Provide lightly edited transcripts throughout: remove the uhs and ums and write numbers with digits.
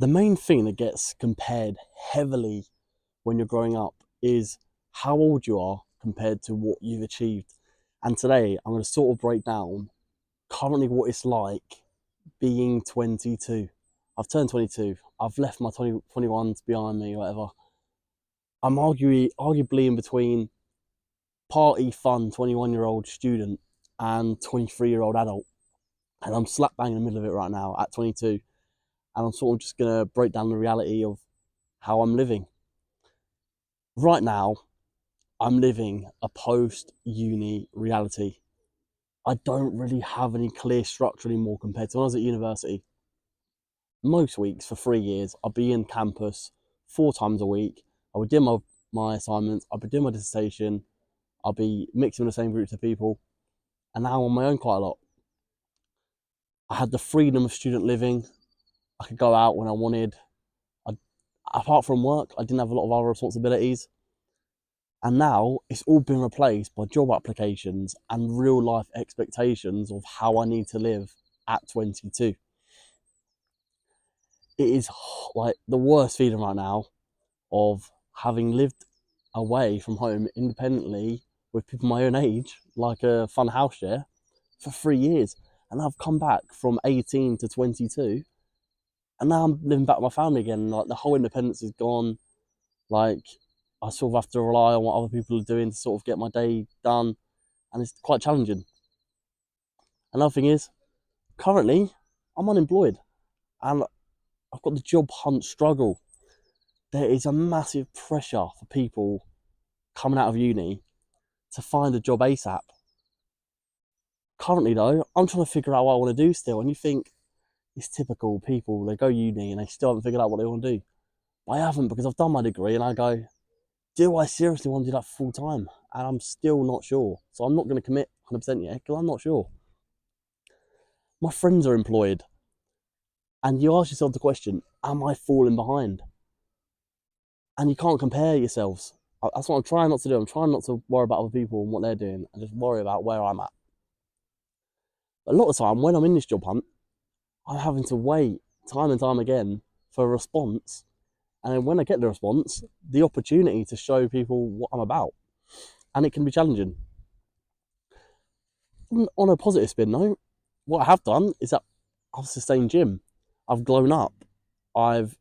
The main thing that gets compared heavily when you're growing up is how old you are compared to what you've achieved. And today I'm going to sort of break down currently what it's like being 22. I've turned 22. I've left my 21s behind me, whatever. I'm arguably in between party fun 21-year-old student and 23-year-old adult. And I'm slap bang in the middle of it right now at 22. And I'm sort of just going to break down the reality of how I'm living. Right now, I'm living a post uni reality. I don't really have any clear structure anymore compared to when I was at university. Most weeks for 3 years, I'll be in campus 4 times a week. I would do my assignments, I'll be doing my dissertation, I'll be mixing with the same groups of people, and now I'm on my own quite a lot. I had the freedom of student living. I could go out when I wanted. I, apart from work, I didn't have a lot of other responsibilities. And now it's all been replaced by job applications and real life expectations of how I need to live at 22. It is like the worst feeling right now of having lived away from home independently with people my own age, like a fun house share, for 3 years. And I've come back from 18 to 22, and now I'm living back with my family again. Like the whole independence is gone. Like I sort of have to rely on what other people are doing to sort of get my day done, and it's quite challenging. Another thing is, currently, I'm unemployed, and I've got the job hunt struggle. There is a massive pressure for people coming out of uni to find a job ASAP. Currently, though, I'm trying to figure out what I want to do still, and you think it's typical people, they go uni and they still haven't figured out what they want to do. But I haven't, because I've done my degree and I go, do I seriously want to do that full time? And I'm still not sure. So I'm not going to commit 100% yet because I'm not sure. My friends are employed, and you ask yourself the question, am I falling behind? And you can't compare yourselves. That's what I'm trying not to do. I'm trying not to worry about other people and what they're doing and just worry about where I'm at. But a lot of the time, when I'm in this job hunt, I'm having to wait time and time again for a response. And then when I get the response, the opportunity to show people what I'm about. And it can be challenging. On a positive spin, though, what I have done is that I've sustained gym. I've grown up. I've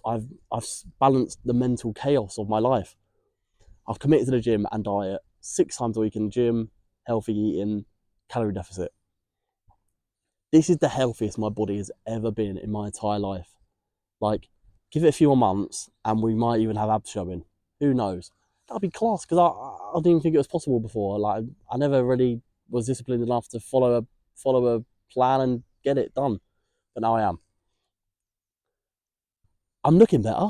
I've I've balanced the mental chaos of my life. I've committed to the gym and diet 6 times a week in the gym, healthy eating, calorie deficit. This is the healthiest my body has ever been in my entire life. Like, give it a few more months and we might even have abs showing. Who knows? That'd be class because I didn't even think it was possible before. Like, I never really was disciplined enough to follow a plan and get it done. But now I am. I'm looking better,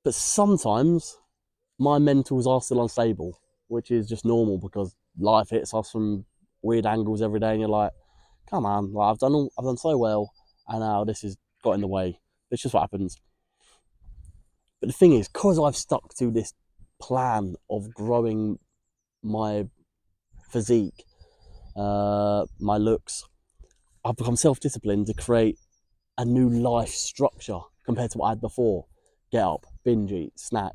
but sometimes my mentals are still unstable, which is just normal because life hits us from weird angles every day, and you're like, "Come on, like I've done so well, and now this has got in the way." It's just what happens. But the thing is, because I've stuck to this plan of growing my physique, my looks, I've become self-disciplined to create a new life structure compared to what I had before. Get up, binge eat, snack,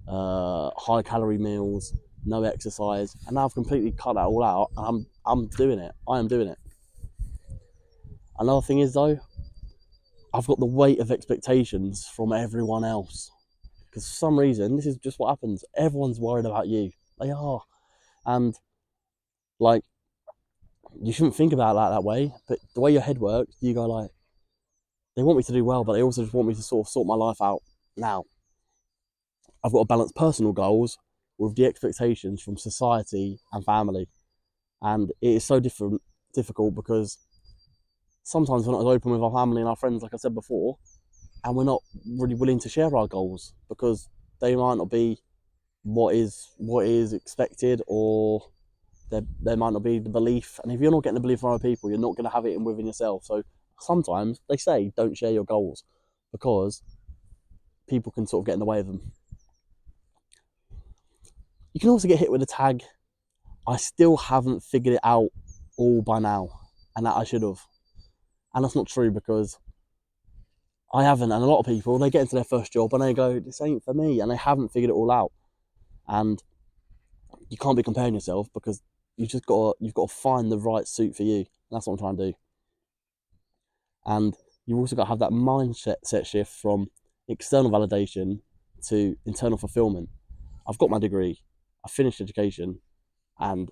high calorie meals, no exercise, and now I've completely cut that all out. And I'm doing it. I am doing it. Another thing is though, I've got the weight of expectations from everyone else because for some reason this is just what happens. Everyone's worried about you. They are, and like you shouldn't think about that way. But the way your head works, you go like, they want me to do well, but they also just want me to sort of sort my life out now. I've got to balance personal goals with the expectations from society and family. And it is so difficult because sometimes we're not as open with our family and our friends, like I said before, and we're not really willing to share our goals because they might not be what is expected, or there might not be the belief. And if you're not getting the belief from other people, you're not going to have it in within yourself. So sometimes they say don't share your goals because people can sort of get in the way of them. You can also get hit with the tag, I still haven't figured it out all by now, and that I should have. And that's not true because I haven't, and a lot of people, they get into their first job and they go, this ain't for me, and they haven't figured it all out. And you can't be comparing yourself, because you've got to find the right suit for you. And that's what I'm trying to do. And you've also got to have that mindset shift from external validation to internal fulfillment. I've got my degree, I finished education, and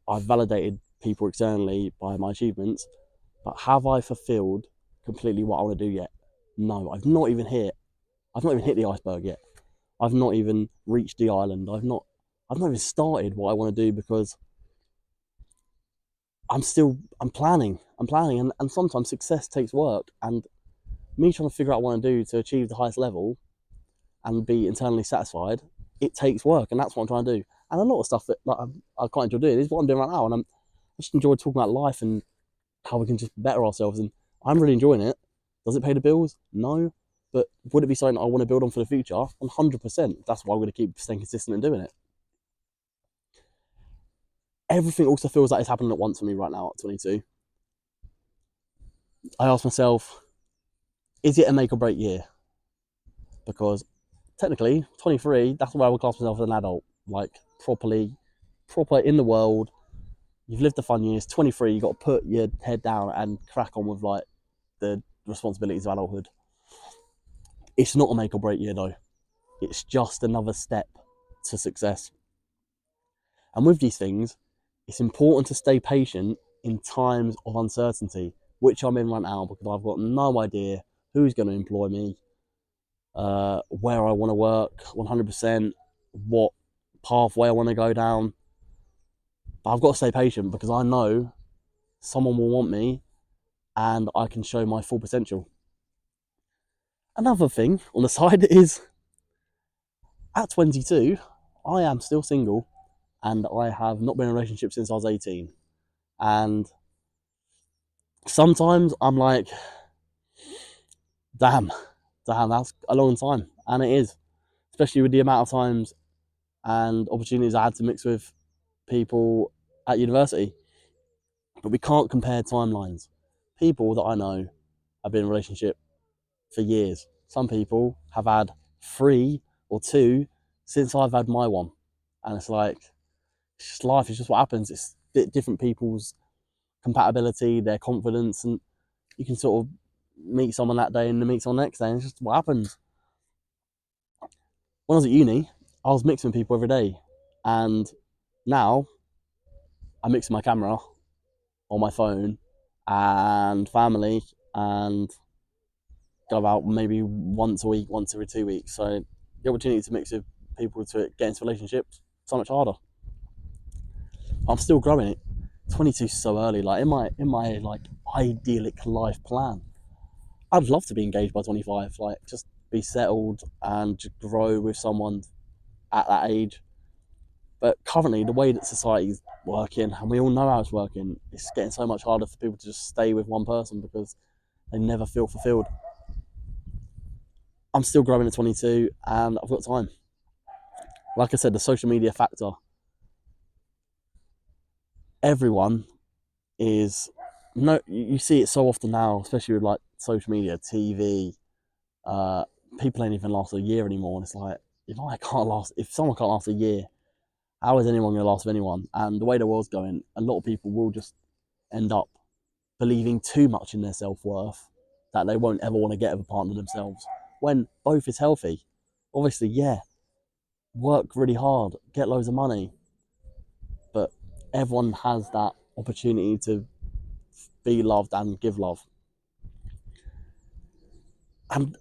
I've validated people externally by my achievements, but have I fulfilled completely what I want to do yet? No, I've not even hit the iceberg yet. I've not even reached the island. I've not even started what I want to do, because I'm planning. And sometimes success takes work, and me trying to figure out what I want to do to achieve the highest level and be internally satisfied, it takes work, and that's what I'm trying to do. And a lot of stuff that I quite enjoy doing is what I'm doing right now, and I just enjoy talking about life and how we can just better ourselves, and I'm really enjoying it. Does it pay the bills? No. But would it be something I want to build on for the future? 100%. That's why I'm going to keep staying consistent and doing it. Everything also feels like it's happening at once for me right now at 22. I ask myself, is it a make or break year? Because technically, 23, that's where I would class myself as an adult. Like, proper in the world. You've lived the fun years. 23, you've got to put your head down and crack on with like the responsibilities of adulthood. It's not a make or break year though. It's just another step to success. And with these things, it's important to stay patient in times of uncertainty, which I'm in right now, because I've got no idea who's going to employ me, where I want to work 100%, what pathway I want to go down. But I've got to stay patient, because I know someone will want me and I can show my full potential. Another thing on the side is, at 22, I am still single, and I have not been in a relationship since I was 18. And sometimes I'm like, damn, that's a long time. And it is, especially with the amount of times and opportunities I had to mix with people at university. But we can't compare timelines. People that I know have been in a relationship for years. Some people have had 3 or 2 since I've had my one. And it's like, it's just life, it's just what happens. It's different people's compatibility, their confidence, and you can sort of meet someone that day and then meet someone next day, and it's just what happens. When I was at uni, I was mixing people every day, and now I mix my camera on my phone and family, and go out maybe once a week, once every 2 weeks. So the opportunity to mix with people to get into relationships so much harder. I'm still growing it. 22 is so early. Like in my like idyllic life plan, I'd love to be engaged by 25. Like, just be settled and just grow with someone at that age. But currently, the way that society's working, and we all know how it's working, it's getting so much harder for people to just stay with one person, because they never feel fulfilled. I'm still growing at 22, and I've got time. Like I said, the social media factor. Everyone is no. You see it so often now, especially with like social media, TV. Uh, People ain't even last a year anymore, and it's like, if someone can't last a year, how is anyone going to last with anyone? And the way the world's going, a lot of people will just end up believing too much in their self-worth, that they won't ever want to get with a partner themselves, when both is healthy. Obviously, yeah, work really hard, get loads of money, but everyone has that opportunity to be loved and give love. And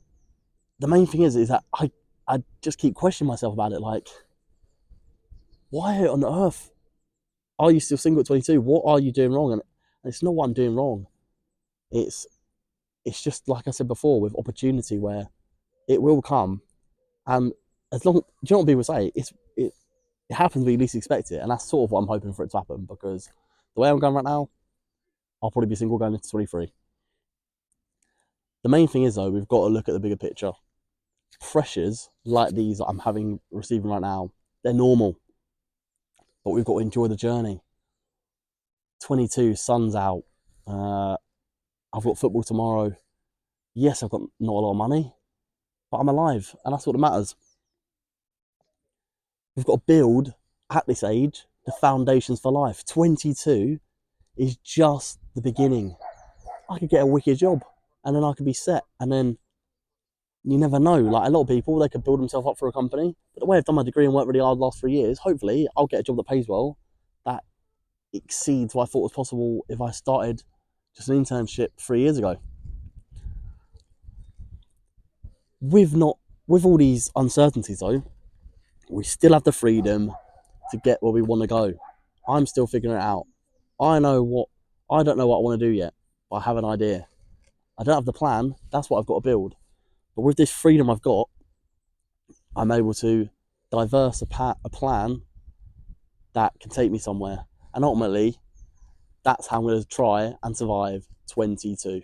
the main thing is that I just keep questioning myself about it. Like, why on earth are you still single at 22? What are you doing wrong? And it's not what I'm doing wrong. It's it's just like I said before, with opportunity, where it will come, and as long, do you know what people say? It happens when you least expect it, and that's sort of what I'm hoping for it to happen, because the way I'm going right now, I'll probably be single going into 23. The main thing is though, we've got to look at the bigger picture. Pressures like these that I'm receiving right now, they're normal, but we've got to enjoy the journey. 22, sun's out. I've got football tomorrow. Yes, I've got not a lot of money, but I'm alive, and that's what matters. We've got to build, at this age, the foundations for life. 22 is just the beginning. I could get a wicked job, and then I could be set, and then you never know. Like, a lot of people, they could build themselves up for a company, but the way I've done my degree and worked really hard the last 3 years, hopefully I'll get a job that pays well, that exceeds what I thought was possible if I started just an internship 3 years ago. With all these uncertainties though, we still have the freedom to get where we want to go. I'm still figuring it out. I don't know what I want to do yet, but I have an idea. I don't have the plan. That's what I've got to build. But with this freedom I've got, I'm able to diverse a plan that can take me somewhere. And ultimately, that's how I'm going to try and survive 22.